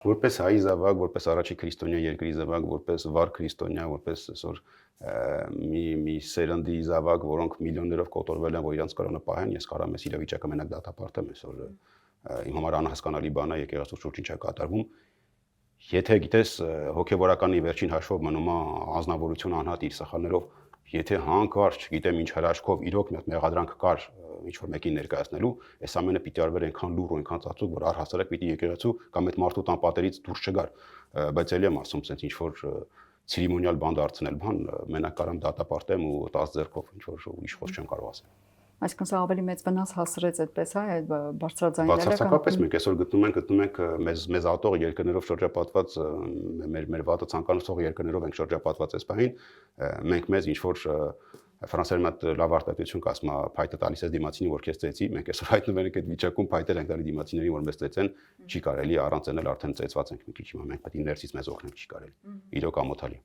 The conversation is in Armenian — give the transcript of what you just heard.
Որպես հայ զավակ, որպես առաջի քրիստոնյա երկրի զավակ, որպես վառ քրիստոնյա, որպես այսօր մի սերնդի զավակ, որոնք միլիոններով կոտորվել են, որ իրանց կրոնը պահեն, ես կարամ այս իրավիճակը մենակ դատապարտեմ այսօր իմ համար անհասկանալի բան է եկեղեցու շուրջ ինչ է կատարվում։ Եթե գիտես հոգևորականի վերջին հաշվով մնում է անznավորություն անհատ իր սխալներով, եթե հանկարծ չգիտեմ ինչ հրաշքով իրոք մի հատ մեղադրանք կար ինչ որ մեկին ներկայացնելու, այս ամենը պիտի արվեր այնքան լուր ու այնքան ծածուկ, որ առհասարակ պիտի եկեղեցու կամ այդ մարդու տան պատերից դուրս չգար, բայց ելի եմ ասում, sense ինչ որ ցերեմոնիալ բան դարձնել, բան մենակ կարամ դատապարտեմ ու 10 ձեռքով ինչ որ ուրիշ խոսք չեմ կարող ասել։ Այսինքն սա ավելի մեծ վնաս հասցրեց այդպես, հա, այդ բարձրաձայնելը։ Բացարձակապես մենք այսօր գտնում ենք մեզ ատող երկրներով շրջապատված մեր վատը ցանկանալով երկրներով ենք շրջապատված այս պահին, մենք մեզ ինչ որ ֆրանսերեն մատ լավ արտադրություն կասմա փայտը տալիս է դիմացինի որ քեզ ծեծի, մենք այսօր հայտնվել ենք այդ վիճակում փայտեր ենք տալի դիմացիներին որ մեզ ծեծեն, չի կարելի առանց էնել արդեն ծեծված ենք մի քիչ հիմա մենք պետք է ներսից մեզ օգնենք չի կարելի։ Իրոք ամոթալի։